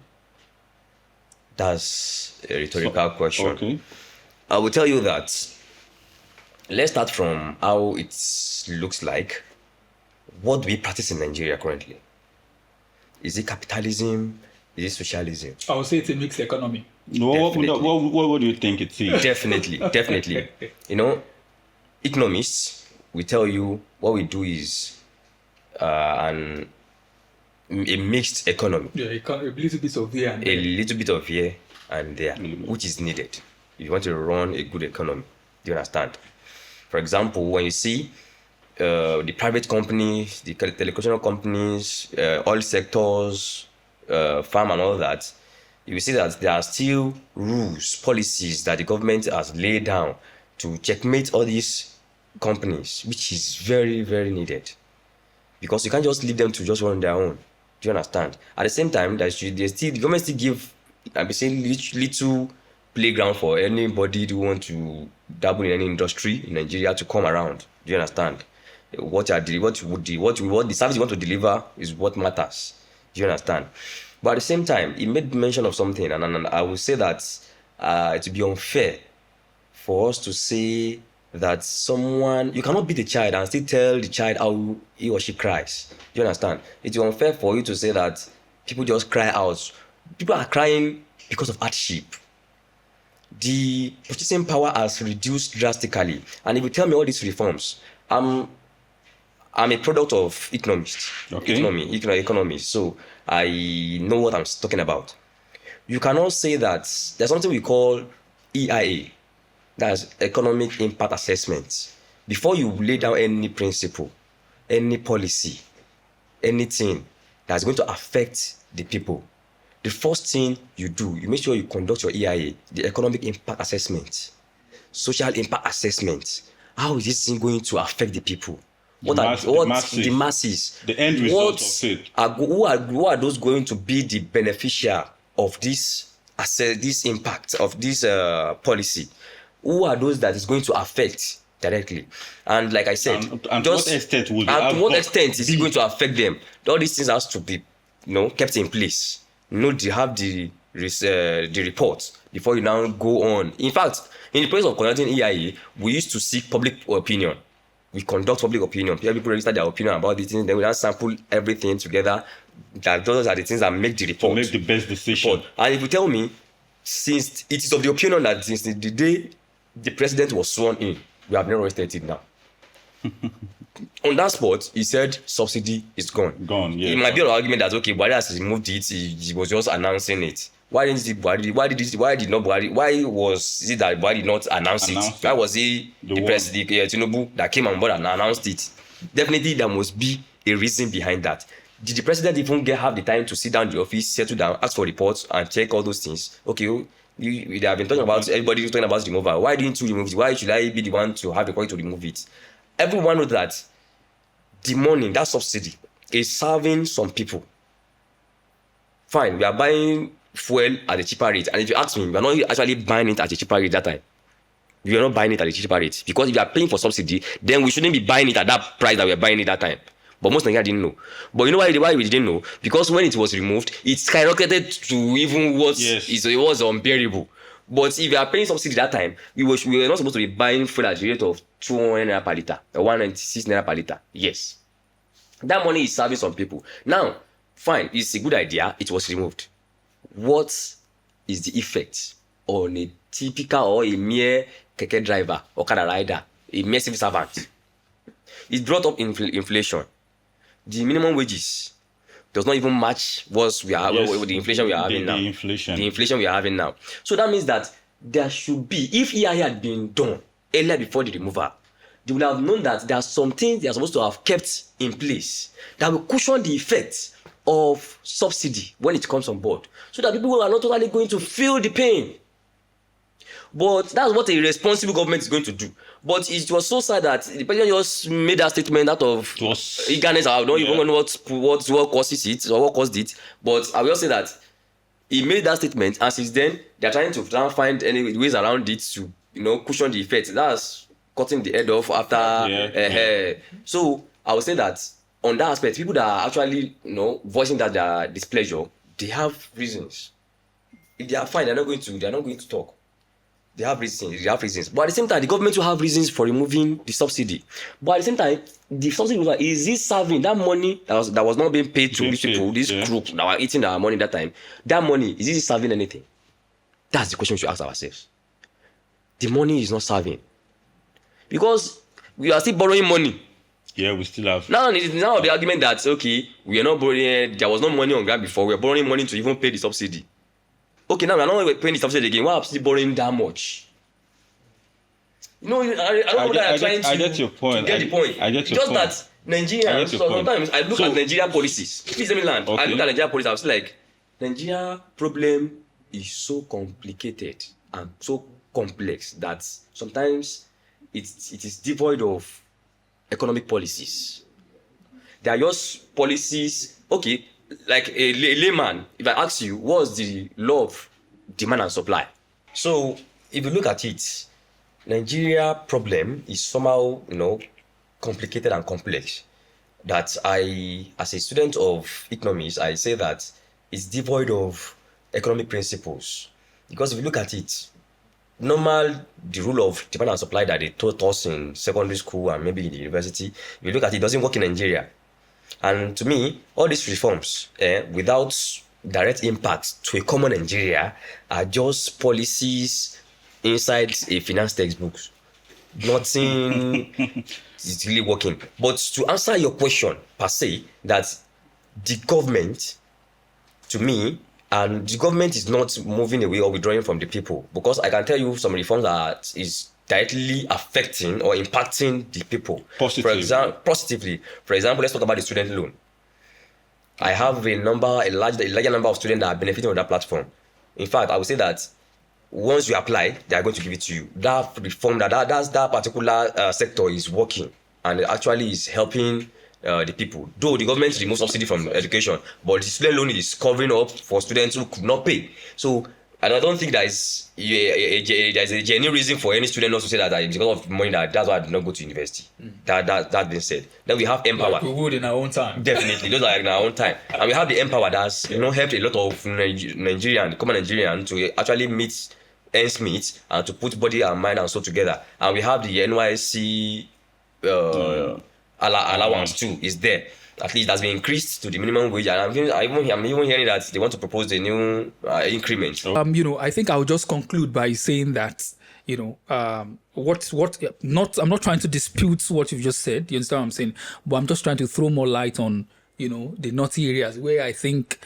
That's a rhetorical question. Okay. I will tell you that. Let's start from how it looks like. What do we practice in Nigeria currently? Is it capitalism? Is it socialism? I would say it's a mixed economy. What do you think it is? Definitely. Economists will tell you what we do is a mixed economy. Yeah, a little bit of here and there. A little bit of here and there, which is needed if you want to run a good economy. Do you understand? For example, when you see the private companies, the telecommunication companies, oil sectors, farm and all that, you will see that there are still rules, policies that the government has laid down to checkmate all these companies, which is very, very needed. Because you can't just leave them to just run their own. Do you understand? At the same time, the government still give, little playground for anybody who want to dabble in any industry in Nigeria to come around. Do you understand? What the service you want to deliver is what matters. Do you understand? But at the same time, he made mention of something, and I will say that it would be unfair for us to say that you cannot beat the child and still tell the child how he or she cries. Do you understand? It's unfair for you to say that people just cry out. People are crying because of hardship. The purchasing power has reduced drastically. And if you tell me all these reforms, I'm a product of economists. Okay. Economy. So I know what I'm talking about. You cannot say that there's something we call EIA. That's economic impact assessment. Before you lay down any principle, any policy, anything that's going to affect the people, the first thing you do, you make sure you conduct your EIA, the economic impact assessment, social impact assessment. How is this thing going to affect the people? The masses? The end result of it. Who are those going to be the beneficiary of this impact of this policy? Who are those that is going to affect directly? And like I said, and to what extent is it going to affect them? All these things has to be, kept in place. They have the report before you now go on. In fact, in the process of conducting EIA, we used to seek public opinion. We conduct public opinion. People register their opinion about these things. Then we now sample everything together. Those are the things that make the report. To make the best decision. And if you tell me, since it is of the opinion that since the day the president was sworn in, we have never rested it now. On that spot, he said subsidy is gone. Yeah. It might be an argument that Buhari has removed it. He was just announcing it. Why was it that Buhari did not announce it? Why was he the president, Tinubu, that came on board and announced it? Definitely, there must be a reason behind that. Did the president even have the time to sit down in the office, settle down, ask for reports, and check all those things? Okay, they have been talking about, everybody talking about removal. Why didn't you remove it? Why should I be the one to have the right to remove it? Everyone knows that the money, that subsidy, is serving some people. Fine, we are buying fuel at a cheaper rate. And if you ask me, we are not actually buying it at a cheaper rate that time. We are not buying it at a cheaper rate, because if you are paying for subsidy, then we shouldn't be buying it at that price that we are buying it that time. But most Nigerians didn't know. But you know why we didn't know? Because when it was removed, it skyrocketed to even what it was unbearable. But if you are paying subsidy that time, we were not supposed to be buying fuel at the rate of 200 naira per liter, or 196 naira per liter. Yes. That money is serving some people. Now, fine, it's a good idea. It was removed. What is the effect on a typical or a mere keke driver or car rider, a mere civil servant? It brought up inflation. The minimum wages does not even match the inflation we are having now. The inflation we are having now. So that means that there should be, if EIA had been done earlier before the removal, they would have known that there are some things they are supposed to have kept in place that will cushion the effects of subsidy when it comes on board, so that people are not totally going to feel the pain. But that's what a responsible government is going to do. But it was so sad that the president just made that statement out of eagerness. I don't even know what causes it or what caused it. But I will say that he made that statement, and since then they are trying to find any ways around it to cushion the effect. That's cutting the head off after. So I would say that on that aspect, people that are actually voicing that their displeasure, they have reasons. If they are fine, they're not going to talk. They have reasons. But at the same time, the government will have reasons for removing the subsidy. But at the same time, the subsidy is it serving that money that was not being paid to these people, this group that were eating our money that time? That money, is it serving anything? That's the question we should ask ourselves. The money is not serving, because we are still borrowing money. Yeah, we still have. Now the argument that we are not borrowing. There was no money on ground before. We are borrowing money to even pay the subsidy. Okay, now we are not paying the subsidy again. Why are we still borrowing that much? I don't know whether I'm trying to get your point. To get the point. I get your point. Just that Nigerians, sometimes I look at Nigerian policies. Please let me land. Okay. I look at Nigerian policies, I was like, Nigeria problem is so complicated and so complex that sometimes it is devoid of economic policies. They are just policies, like a layman, if I ask you, what's the law of demand and supply? So if you look at it, Nigeria problem is somehow, complicated and complex. That as a student of economics, I say that it's devoid of economic principles. Because if you look at it, the rule of demand and supply that they taught us in secondary school and maybe in the university, if you look at it, doesn't work in Nigeria. And to me, all these reforms, without direct impact to a common Nigeria, are just policies inside a finance textbook. Nothing is really working. But to answer your question per se, that the government, to me, and the government is not moving away or withdrawing from the people, because I can tell you some reforms that is directly affecting or impacting the people. Positively. For example, let's talk about the student loan. I have a larger number of students that are benefiting from that platform. In fact, I would say that once you apply, they are going to give it to you. That reform, that particular sector is working and actually is helping the people. Though the government removes subsidy from education, but the student loan is covering up for students who could not pay. So, and I don't think there's a genuine reason for any student not to say that because of money that's why I did not go to university. That being said, then we have Empower. Like we would in our own time. Definitely, those are in our own time, and we have the Empower that's helped a lot of common Nigerians to actually ends meet and to put body and mind and soul together. And we have the NYSC allowance too is there. At least that's been increased to the minimum wage, and I'm even hearing that they want to propose the new increment. I think I'll just conclude by saying that I'm not trying to dispute what you've just said. You understand what I'm saying? But I'm just trying to throw more light on the naughty areas where I think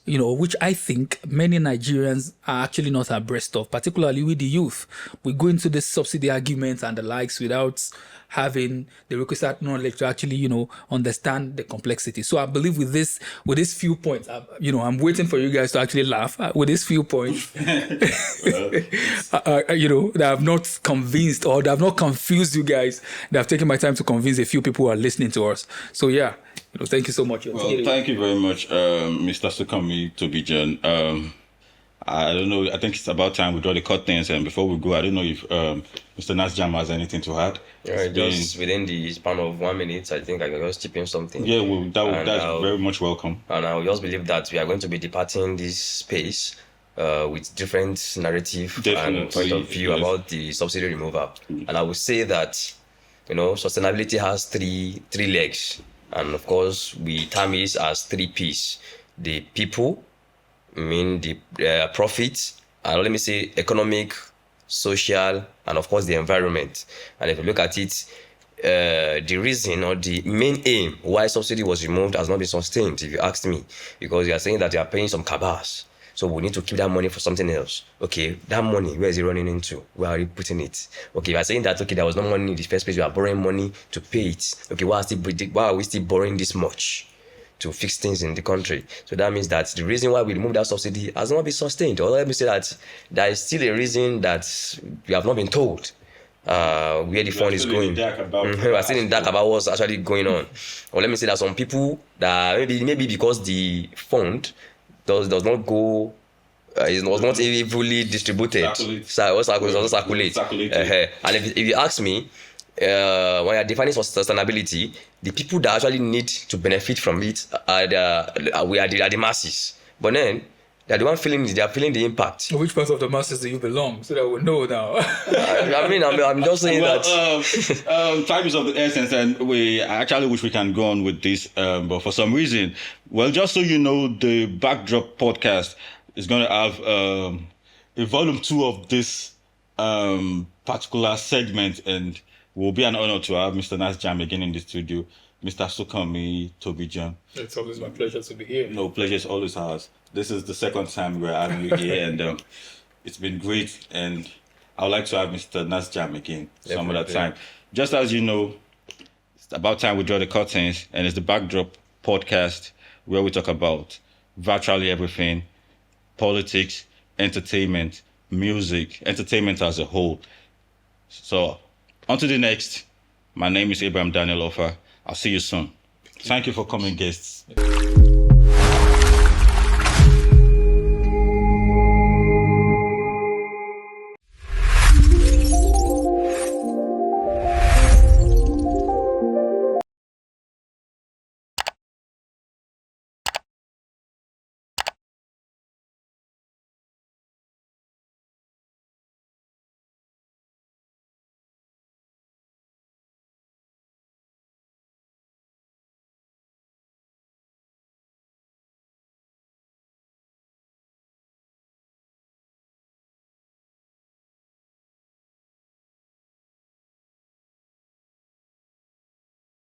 which I think many Nigerians are actually not abreast of, particularly with the youth. We go into this subsidy arguments and the likes without having the requisite knowledge to actually, understand the complexity. So I believe with these few points, I'm waiting for you guys to actually laugh with these few points, that have not convinced or that have not confused you guys, that have taken my time to convince a few people who are listening to us. So yeah. Thank you so much. Well, thank you very much, Mr. Sukanmi Tobijan. I don't know. I think it's about time we draw the curtains. And before we go, I don't know if Mr. Nasjam has anything to add. Just within the span of 1 minute, I think I can just chip in something. Yeah, well, that's very much welcome. And I just believe that we are going to be departing this space with different narrative and point of view about the subsidy removal. And I would say that, sustainability has three legs. And of course, we term it as 3 P's. The people, the profit, and let me say economic, social, and of course the environment. And if you look at it, the reason or the main aim why subsidy was removed has not been sustained, if you ask me, because you are saying that you are paying some cabals. So we need to keep that money for something else. Okay, that money, where is it running into? Where are you putting it? Okay, you are saying that, okay, there was no money in the first place, you are borrowing money to pay it. Okay, why are we still borrowing this much to fix things in the country? So that means that the reason why we removed that subsidy has not been sustained. Or let me say that there is still a reason that we have not been told where the fund is going. We are still in dark about what's actually going on. Or let me say that some people that maybe because the fund does not go, it was not fully distributed. So it was circulated. And if you ask me, when you're defining sustainability, the people that actually need to benefit from it are the masses. But then they're the one feeling the impact. Which part of the masses do you belong? So that we know now. I'm just saying that. Time is of the essence, and we actually wish we can go on with this, but for some reason, just so you know, the Backdrop podcast is going to have a volume 2 of this particular segment, and it will be an honor to have Mr. Nasjam again in the studio. Mr. Sukanmi, Toby John. It's always my pleasure to be here. No, pleasure is always ours. This is the second time we're having you here, and it's been great. And I would like to have Mr. Nasjam again some other time. Just as you know, it's about time we draw the curtains, and it's the Backdrop podcast where we talk about virtually everything: politics, entertainment, music, entertainment as a whole. So, on to the next. My name is Abraham Daniel Offer. I'll see you soon. Thank you for coming, guests.